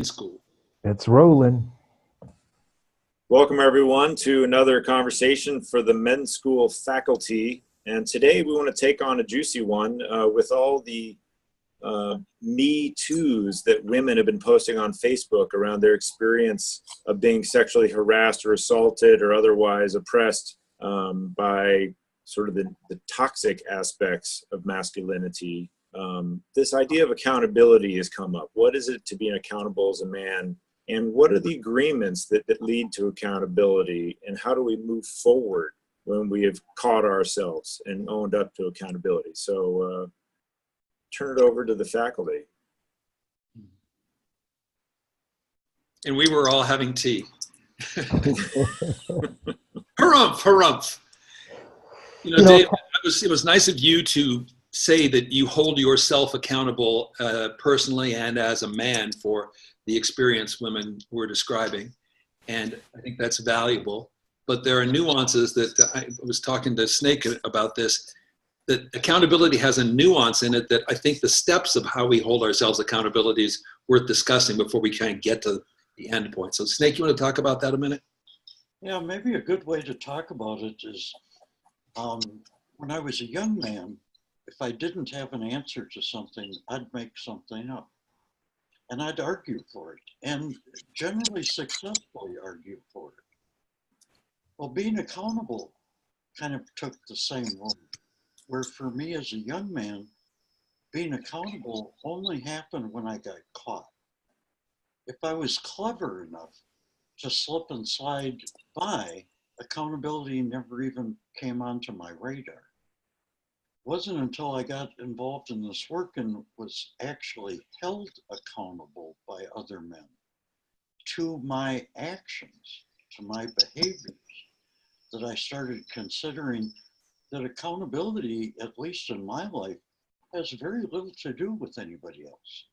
School. It's rolling. Welcome everyone to another conversation for the Men's School faculty. And today we want to take on a juicy one with all the Me Too's that women have been posting on Facebook around their experience of being sexually harassed or assaulted or otherwise oppressed by sort of the toxic aspects of masculinity. This idea of accountability has come up. What is it to be accountable as a man? And what are the agreements that lead to accountability? And how do we move forward when we have caught ourselves and owned up to accountability? So turn it over to the faculty. And we were all having tea. Harumph, harumph. You know, Dave, it was nice of you to say that you hold yourself accountable personally and as a man for the experience women were describing. And I think that's valuable. But there are nuances that I was talking to Snake about this, that accountability has a nuance in it that I think the steps of how we hold ourselves accountability is worth discussing before we kind of get to the end point. So Snake, you want to talk about that a minute? Yeah, maybe a good way to talk about it is when I was a young man, if I didn't have an answer to something, I'd make something up. And I'd argue for it, and generally successfully argue for it. Well, being accountable kind of took the same role, where for me as a young man, being accountable only happened when I got caught. If I was clever enough to slip and slide by, accountability never even came onto my radar. It wasn't until I got involved in this work and was actually held accountable by other men to my actions, to my behaviors, that I started considering that accountability, at least in my life, has very little to do with anybody else.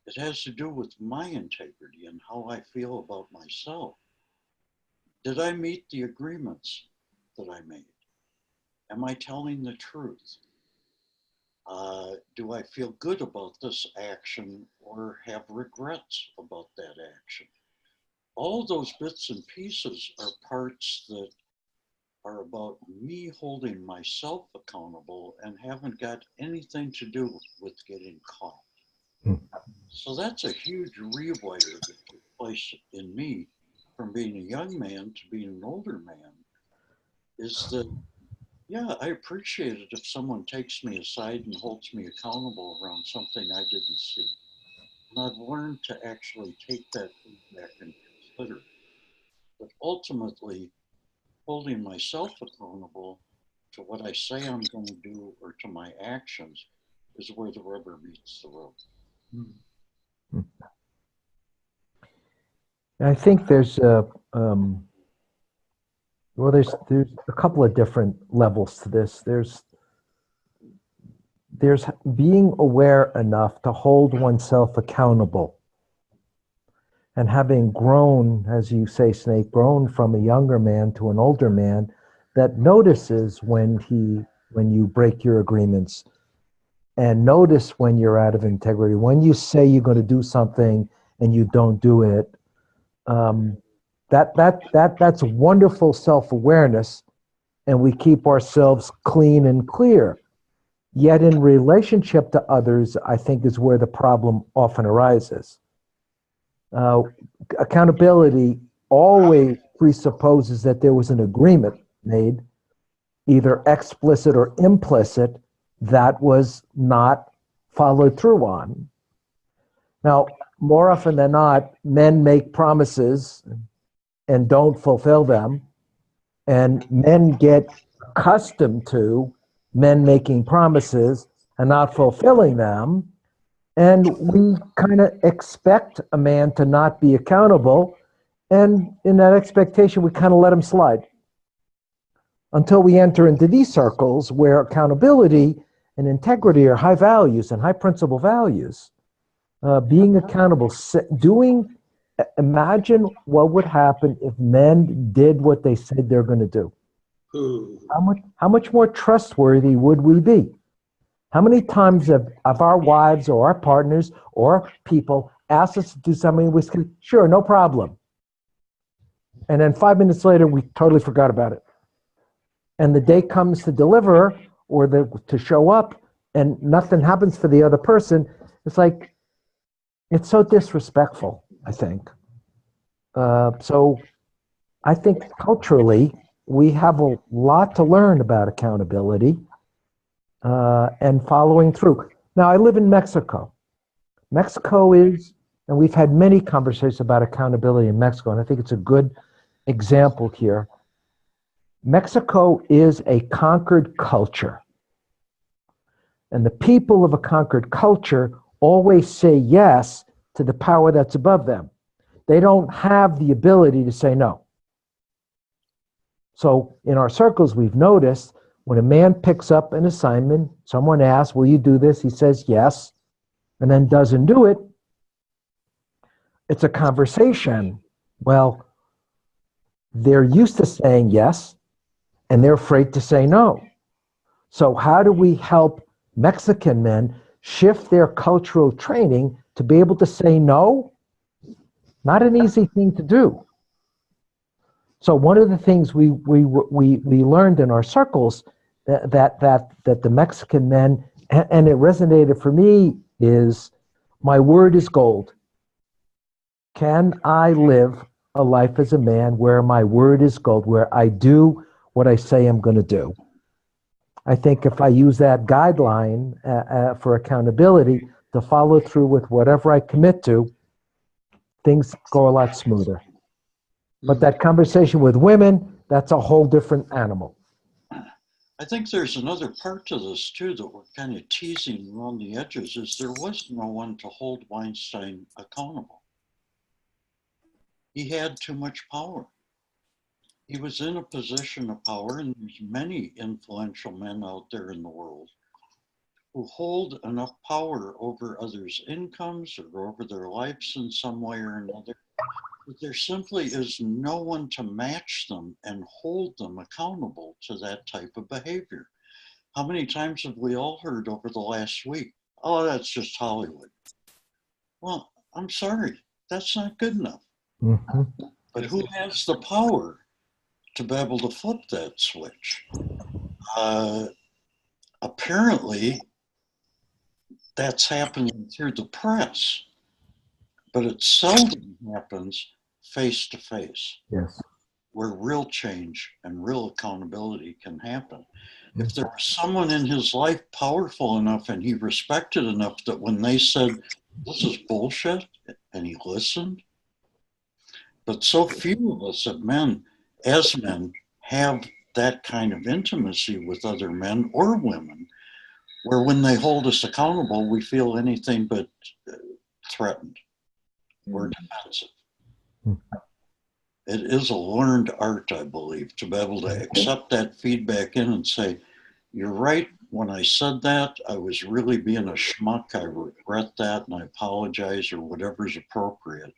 It has to do with my integrity and how I feel about myself. Did I meet the agreements that I made? Am I telling the truth? Do I feel good about this action or have regrets about that action? All those bits and pieces are parts that are about me holding myself accountable and haven't got anything to do with getting caught. So that's a huge rewire that took place in me from being a young man to being an older man, is that yeah, I appreciate it if someone takes me aside and holds me accountable around something I didn't see. And I've learned to actually take that feedback and consider it. But ultimately, holding myself accountable to what I say I'm going to do or to my actions is where the rubber meets the road. I think there's well, there's a couple of different levels to this. There's being aware enough to hold oneself accountable. And having grown, as you say, Snake, grown from a younger man to an older man that notices when you break your agreements and notice when you're out of integrity, when you say you're going to do something and you don't do it. That's wonderful self-awareness, and we keep ourselves clean and clear. Yet in relationship to others, I think is where the problem often arises. Accountability always presupposes that there was an agreement made, either explicit or implicit, that was not followed through on. Now, more often than not, men make promises and don't fulfill them, and men get accustomed to men making promises and not fulfilling them, and we kind of expect a man to not be accountable, and in that expectation we kind of let him slide until we enter into these circles where accountability and integrity are high values and high principle values. Being accountable, imagine what would happen if men did what they said they're going to do. How much more trustworthy would we be? How many times have our wives or our partners or people asks us to do something, we say, sure, no problem. And then 5 minutes later, we totally forgot about it. And the day comes to deliver or to show up, and nothing happens for the other person. It's like, it's so disrespectful, I think. So I think culturally, we have a lot to learn about accountability and following through. Now, I live in Mexico. Mexico is, and we've had many conversations about accountability in Mexico, and I think it's a good example here. Mexico is a conquered culture. And the people of a conquered culture always say yes to the power that's above them. They don't have the ability to say no. So in our circles, we've noticed when a man picks up an assignment, someone asks, will you do this? He says yes, and then doesn't do it. It's a conversation. Well, they're used to saying yes, and they're afraid to say no. So how do we help Mexican men shift their cultural training to be able to say no? Not an easy thing to do. So one of the things we learned in our circles that the Mexican men, and it resonated for me, is my word is gold. Can I live a life as a man where my word is gold, where I do what I say I'm going to do? I think if I use that guideline for accountability to follow through with whatever I commit to, things go a lot smoother. But that conversation with women, that's a whole different animal. I think there's another part to this too that we're kind of teasing around the edges, is there was no one to hold Weinstein accountable. He had too much power. He was in a position of power, and there's many influential men out there in the world who hold enough power over others' incomes or over their lives in some way or another. But there simply is no one to match them and hold them accountable to that type of behavior. How many times have we all heard over the last week, oh, that's just Hollywood? Well, I'm sorry, that's not good enough. Mm-hmm. But who has the power to be able to flip that switch? Apparently, that's happening through the press, but it seldom happens face to face. Yes. Where real change and real accountability can happen. If there was someone in his life powerful enough and he respected enough that when they said, this is bullshit, and he listened. But so few of us as men, have that kind of intimacy with other men or women, where when they hold us accountable, we feel anything but threatened or defensive. It is a learned art, I believe, to be able to accept that feedback in and say, you're right, when I said that, I was really being a schmuck. I regret that and I apologize, or whatever's appropriate.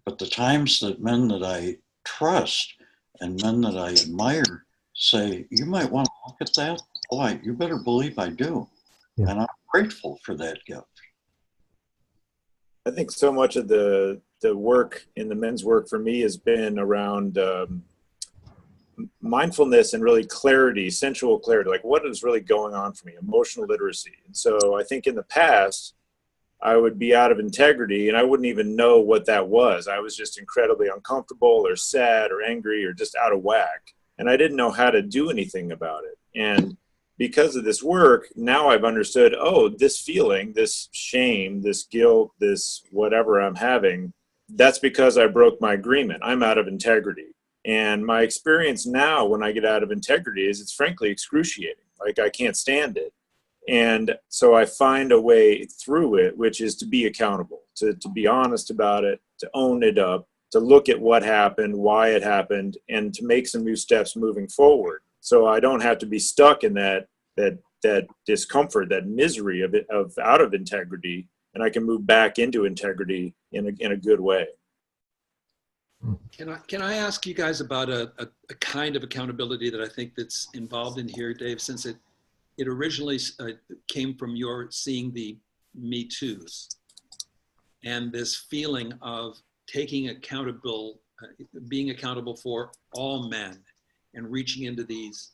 But the times that men that I trust and men that I admire say, you might want to look at that, boy, you better believe I do. Yeah. And I'm grateful for that gift. I think so much of the work in the men's work for me has been around mindfulness and really clarity, sensual clarity, like what is really going on for me, emotional literacy. And so I think in the past, I would be out of integrity and I wouldn't even know what that was. I was just incredibly uncomfortable or sad or angry or just out of whack. And I didn't know how to do anything about it. And because of this work, now I've understood, oh, this feeling, this shame, this guilt, this whatever I'm having, that's because I broke my agreement. I'm out of integrity. And my experience now when I get out of integrity is it's frankly excruciating. Like I can't stand it. And so I find a way through it, which is to be accountable, to be honest about it, to own it up, to look at what happened, why it happened, and to make some new steps moving forward. So I don't have to be stuck in that discomfort, that misery of out of integrity, and I can move back into integrity in a good way. Can I ask you guys about a kind of accountability that I think that's involved in here, Dave, since it originally came from your seeing the Me Too's. and this feeling of taking accountable, being accountable for all men, and reaching into these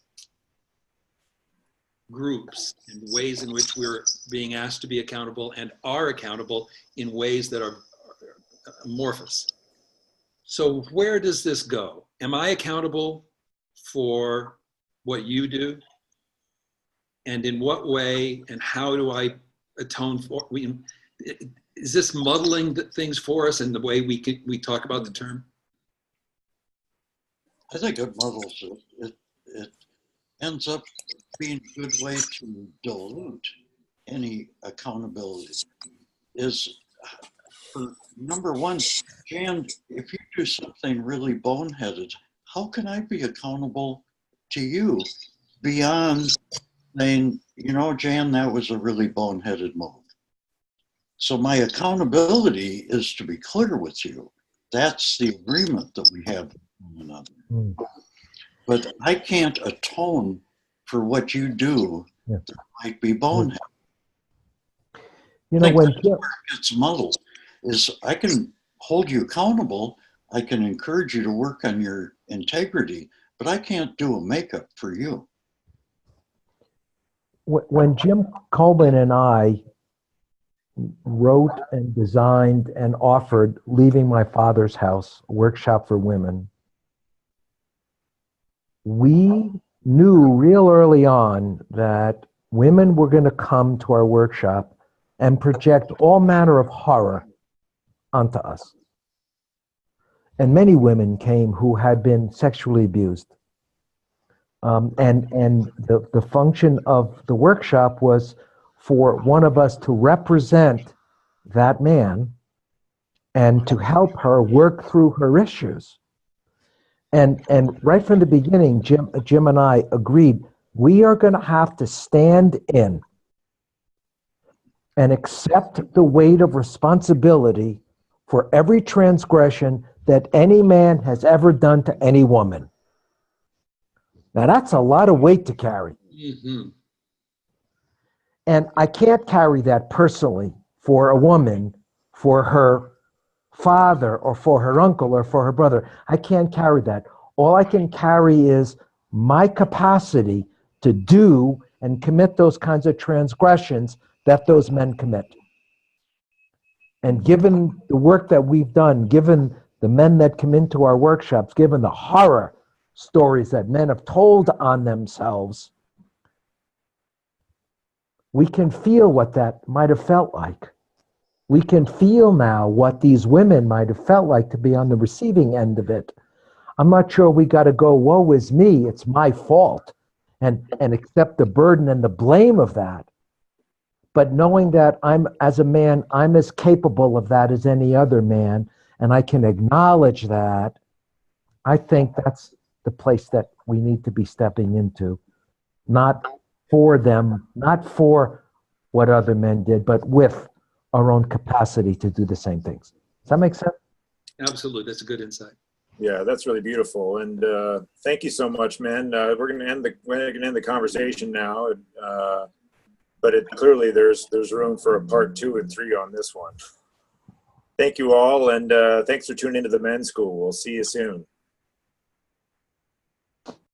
groups and ways in which we're being asked to be accountable and are accountable in ways that are amorphous. So where does this go? Am I accountable for what you do? And in what way and how do I atone for? Is this muddling things for us in the way we talk about the term? I think it muddles it. It ends up being a good way to dilute any accountability. Is for number one, Jan, if you do something really boneheaded, how can I be accountable to you beyond saying, you know, Jan, that was a really boneheaded move? So my accountability is to be clear with you. That's the agreement that we have with one another. But I can't atone for what you do that might be boneheaded. You know, when it's muddled, is I can hold you accountable, I can encourage you to work on your integrity, but I can't do a makeup for you. When Jim Colvin and I wrote and designed and offered Leaving My Father's House, a workshop for women, we knew real early on that women were going to come to our workshop and project all manner of horror onto us. And many women came who had been sexually abused. And the function of the workshop was for one of us to represent that man and to help her work through her issues. And right from the beginning, Jim and I agreed, we are going to have to stand in and accept the weight of responsibility for every transgression that any man has ever done to any woman. Now, that's a lot of weight to carry. Mm-hmm. And I can't carry that personally for a woman, for her father, or for her uncle, or for her brother. I can't carry that. All I can carry is my capacity to do and commit those kinds of transgressions that those men commit. And given the work that we've done, given the men that come into our workshops, given the horror stories that men have told on themselves, we can feel what that might have felt like. We can feel now what these women might have felt like to be on the receiving end of it. I'm not sure we got to go, woe is me, it's my fault, and accept the burden and the blame of that. But knowing that as a man, I'm as capable of that as any other man, and I can acknowledge that, I think that's the place that we need to be stepping into. Not for them, not for what other men did, but with our own capacity to do the same things. Does that make sense? Absolutely. That's a good insight. Yeah, that's really beautiful. And thank you so much, man. We're going to end the conversation now. But clearly there's room for a part 2 and 3 on this one. Thank you all, and thanks for tuning into the Men's School. We'll see you soon.